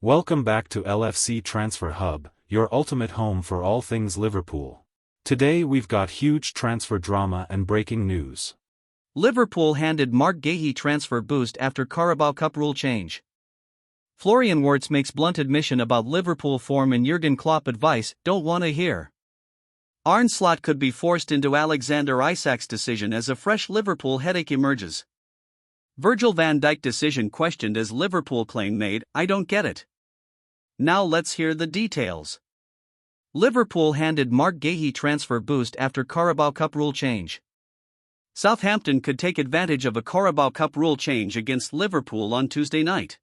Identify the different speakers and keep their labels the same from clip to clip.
Speaker 1: Welcome back to LFC Transfer Hub, your ultimate home for all things Liverpool. Today we've got huge transfer drama and breaking news.
Speaker 2: Liverpool handed Marc Guéhi transfer boost after Carabao Cup rule change. Florian Wirtz makes blunt admission about Liverpool form and Jurgen Klopp advice, don't wanna hear. Arne Slot could be forced into Alexander Isak's decision as a fresh Liverpool headache emerges. Virgil van Dijk decision questioned as Liverpool claim made, I don't get it. Now let's hear the details. Liverpool handed Marc Guéhi transfer boost after Carabao Cup rule change. Southampton could take advantage of a Carabao Cup rule change against Liverpool on Tuesday night.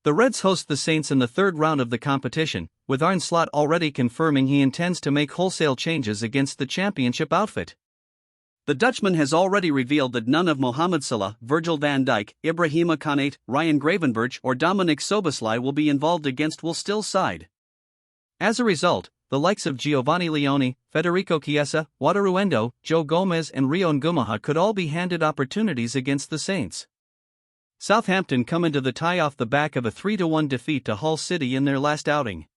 Speaker 2: The Reds host the Saints in the third round of the competition, with Arne Slot already confirming he intends to make wholesale changes against the championship outfit. The Dutchman has already revealed that none of Mohamed Salah, Virgil van Dijk, Ibrahima Konate, Ryan Gravenberch or Dominic Szoboszlai will be involved against Wolves' side. As a result, the likes of Giovanni Leone, Federico Chiesa, Wataru Endo, Joe Gomez and Rio Ngumaha could all be handed opportunities against the Saints. Southampton come into the tie off the back of a 3-1 defeat to Hull City in their last outing.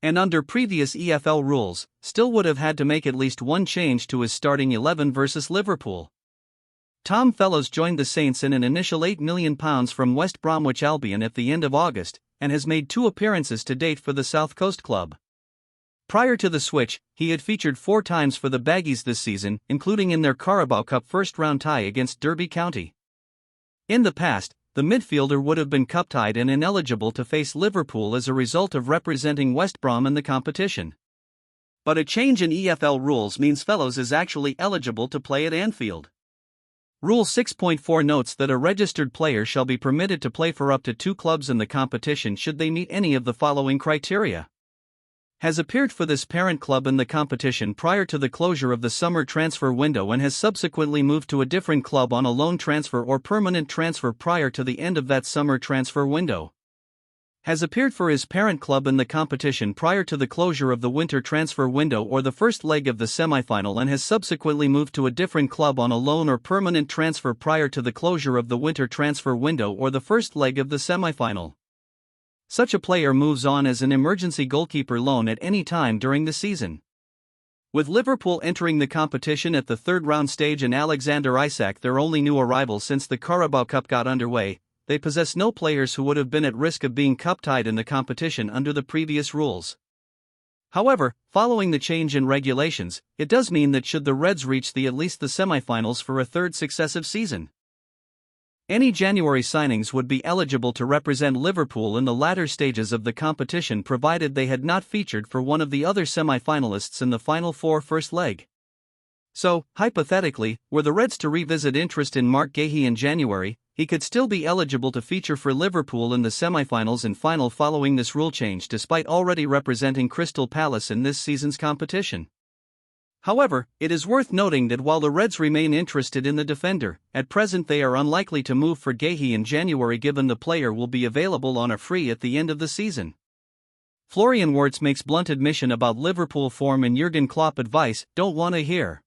Speaker 2: And under previous EFL rules, still would have had to make at least one change to his starting 11 versus Liverpool. Tom Fellows joined the Saints in an initial £8 million from West Bromwich Albion at the end of August, and has made 2 appearances to date for the South Coast club. Prior to the switch, he had featured 4 times for the Baggies this season, including in their Carabao Cup first-round tie against Derby County. In the past, the midfielder would have been cup-tied and ineligible to face Liverpool as a result of representing West Brom in the competition. But a change in EFL rules means Fellows is actually eligible to play at Anfield. Rule 6.4 notes that a registered player shall be permitted to play for up to 2 clubs in the competition should they meet any of the following criteria. Has appeared for this parent club in the competition prior to the closure of the summer transfer window and has subsequently moved to a different club on a loan transfer or permanent transfer prior to the end of that summer transfer window. Has appeared for his parent club in the competition prior to the closure of the winter transfer window or the first leg of the semi-final and has subsequently moved to a different club on a loan or permanent transfer prior to the closure of the winter transfer window or the first leg of the semi-final. Such a player moves on as an emergency goalkeeper loan at any time during the season. With Liverpool entering the competition at the third-round stage and Alexander Isak their only new arrival since the Carabao Cup got underway, they possess no players who would have been at risk of being cup-tied in the competition under the previous rules. However, following the change in regulations, it does mean that should the Reds reach at least the semi-finals for a third successive season, any January signings would be eligible to represent Liverpool in the latter stages of the competition provided they had not featured for one of the other semi-finalists in the Final Four first leg. So, hypothetically, were the Reds to revisit interest in Marc Guéhi in January, he could still be eligible to feature for Liverpool in the semi-finals and final following this rule change despite already representing Crystal Palace in this season's competition. However, it is worth noting that while the Reds remain interested in the defender, at present they are unlikely to move for Guéhi in January given the player will be available on a free at the end of the season. Florian Wirtz makes blunt admission about Liverpool form and Jurgen Klopp advice, don't wanna hear.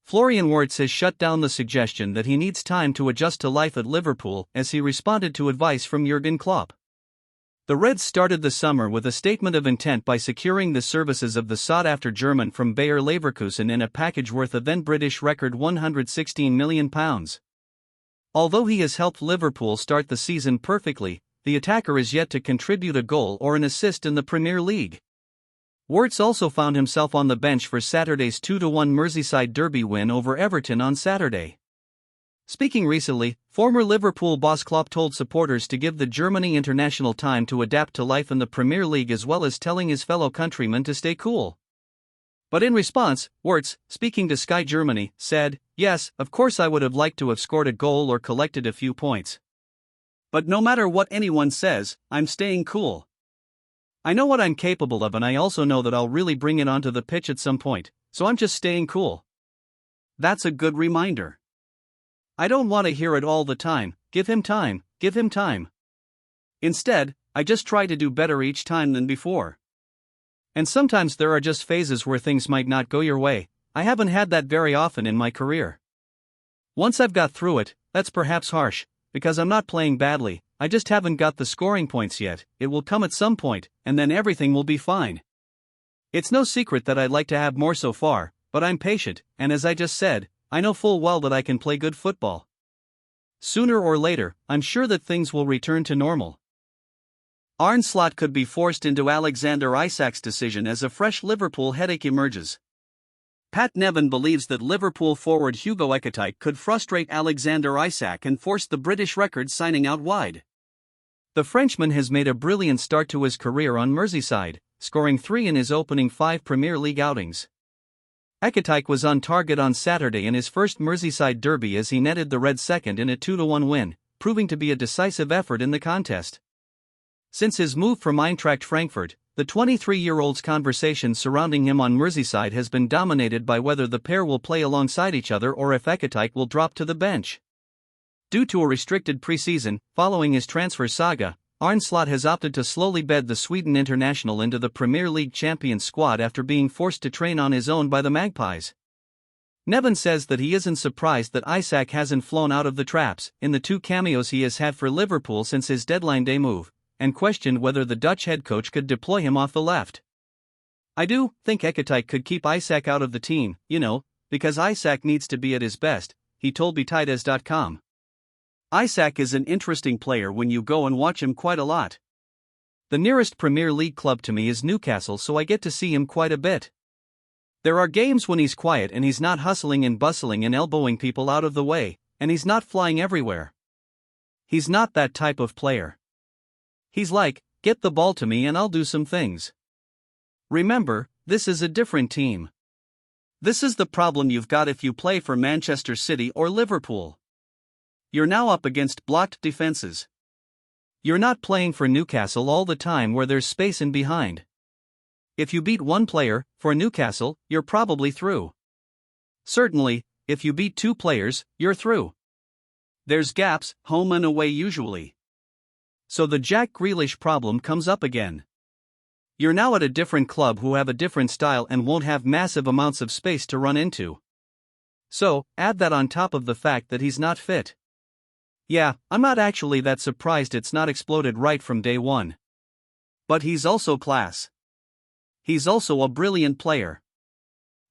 Speaker 2: Florian Wirtz has shut down the suggestion that he needs time to adjust to life at Liverpool as he responded to advice from Jurgen Klopp. The Reds started the summer with a statement of intent by securing the services of the sought-after German from Bayer Leverkusen in a package worth a then-British record £116 million. Although he has helped Liverpool start the season perfectly, the attacker is yet to contribute a goal or an assist in the Premier League. Wirtz also found himself on the bench for Saturday's 2-1 Merseyside derby win over Everton on Saturday. Speaking recently, former Liverpool boss Klopp told supporters to give the Germany international time to adapt to life in the Premier League as well as telling his fellow countrymen to stay cool. But in response, Wirtz, speaking to Sky Germany, said, "Yes, of course I would have liked to have scored a goal or collected a few points. But no matter what anyone says, I'm staying cool. I know what I'm capable of and I also know that I'll really bring it onto the pitch at some point, so I'm just staying cool." That's a good reminder. I don't want to hear it all the time, give him time, give him time. Instead, I just try to do better each time than before. And sometimes there are just phases where things might not go your way. I haven't had that very often in my career. Once I've got through it, that's perhaps harsh, because I'm not playing badly, I just haven't got the scoring points yet. It will come at some point, and then everything will be fine. It's no secret that I'd like to have more so far, but I'm patient, and as I just said, I know full well that I can play good football. Sooner or later, I'm sure that things will return to normal. Arne Slot could be forced into Alexander Isak's decision as a fresh Liverpool headache emerges. Pat Nevin believes that Liverpool forward Hugo Ekitike could frustrate Alexander Isak and force the British record signing out wide. The Frenchman has made a brilliant start to his career on Merseyside, scoring 3 in his opening 5 Premier League outings. Ekitike was on target on Saturday in his first Merseyside derby as he netted the Reds' second in a 2-1 win, proving to be a decisive effort in the contest. Since his move from Eintracht Frankfurt, the 23-year-old's conversation surrounding him on Merseyside has been dominated by whether the pair will play alongside each other or if Ekitike will drop to the bench. Due to a restricted pre-season, following his transfer saga, Arne Slot has opted to slowly bed the Sweden international into the Premier League champions squad after being forced to train on his own by the Magpies. Nevin says that he isn't surprised that Isak hasn't flown out of the traps in the 2 cameos he has had for Liverpool since his deadline day move, and questioned whether the Dutch head coach could deploy him off the left. I do think Ekitike could keep Isak out of the team, because Isak needs to be at his best, he told Betides.com. Isak is an interesting player when you go and watch him quite a lot. The nearest Premier League club to me is Newcastle, so I get to see him quite a bit. There are games when he's quiet and he's not hustling and bustling and elbowing people out of the way, and he's not flying everywhere. He's not that type of player. He's like, get the ball to me and I'll do some things. Remember, this is a different team. This is the problem you've got if you play for Manchester City or Liverpool. You're now up against blocked defenses. You're not playing for Newcastle all the time where there's space in behind. If you beat one player, for Newcastle, you're probably through. Certainly, if you beat 2 players, you're through. There's gaps, home and away usually. So the Jack Grealish problem comes up again. You're now at a different club who have a different style and won't have massive amounts of space to run into. So, add that on top of the fact that he's not fit. Yeah, I'm not actually that surprised it's not exploded right from day one. But he's also class. He's also a brilliant player.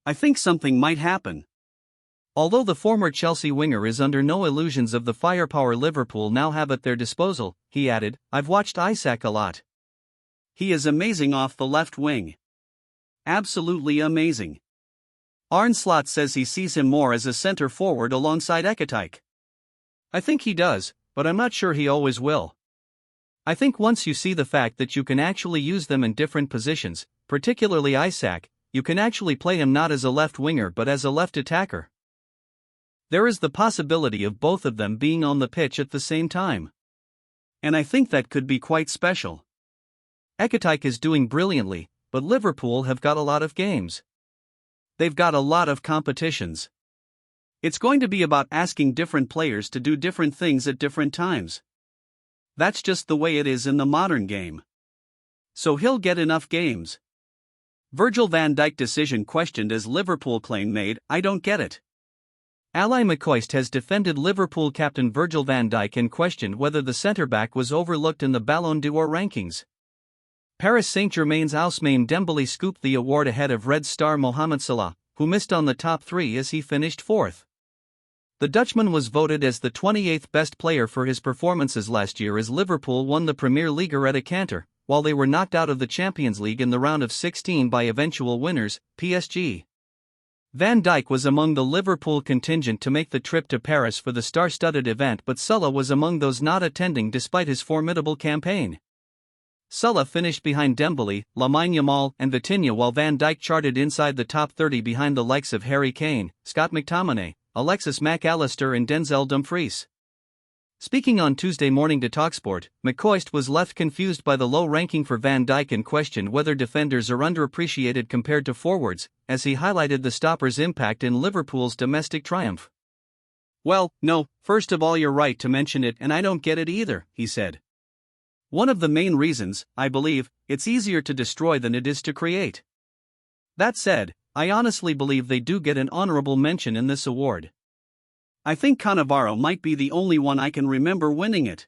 Speaker 2: I think something might happen. Although the former Chelsea winger is under no illusions of the firepower Liverpool now have at their disposal, he added, I've watched Isak a lot. He is amazing off the left wing. Absolutely amazing. Arne Slot says he sees him more as a centre forward alongside Ekitike. I think he does, but I'm not sure he always will. I think once you see the fact that you can actually use them in different positions, particularly Isak, you can actually play him not as a left winger but as a left attacker. There is the possibility of both of them being on the pitch at the same time. And I think that could be quite special. Ekitike is doing brilliantly, but Liverpool have got a lot of games. They've got a lot of competitions. It's going to be about asking different players to do different things at different times. That's just the way it is in the modern game. So he'll get enough games. Virgil van Dijk decision questioned as Liverpool claim made, I don't get it. Alain McCoist has defended Liverpool captain Virgil van Dijk and questioned whether the centre-back was overlooked in the Ballon d'Or rankings. Paris Saint-Germain's Ousmane Dembélé scooped the award ahead of Red star Mohamed Salah, who missed on the top 3 as he finished 4th. The Dutchman was voted as the 28th best player for his performances last year as Liverpool won the Premier League at a canter, while they were knocked out of the Champions League in the round of 16 by eventual winners, PSG. Van Dijk was among the Liverpool contingent to make the trip to Paris for the star-studded event, but Salah was among those not attending despite his formidable campaign. Salah finished behind Dembélé, Lamine Yamal and Vitinha, while Van Dijk charted inside the top 30 behind the likes of Harry Kane, Scott McTominay, Alexis Mac Allister and Denzel Dumfries. Speaking on Tuesday morning to TalkSport, McCoist was left confused by the low ranking for Van Dijk and questioned whether defenders are underappreciated compared to forwards, as he highlighted the stopper's impact in Liverpool's domestic triumph. Well, no, first of all you're right to mention it and I don't get it either, he said. One of the main reasons, I believe, it's easier to destroy than it is to create. That said, I honestly believe they do get an honorable mention in this award. I think Cannavaro might be the only one I can remember winning it.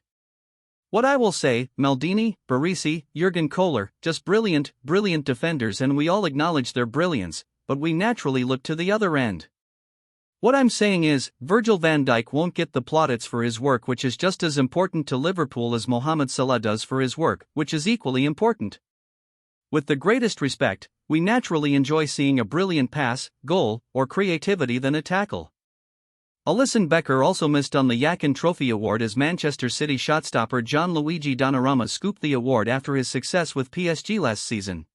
Speaker 2: What I will say, Maldini, Barisi, Jurgen Kohler, just brilliant, brilliant defenders, and we all acknowledge their brilliance, but we naturally look to the other end. What I'm saying is, Virgil van Dijk won't get the plaudits for his work, which is just as important to Liverpool as Mohamed Salah does for his work, which is equally important. With the greatest respect, we naturally enjoy seeing a brilliant pass, goal, or creativity than a tackle. Alisson Becker also missed on the Yakin Trophy award as Manchester City shotstopper Gianluigi Donnarumma scooped the award after his success with PSG last season.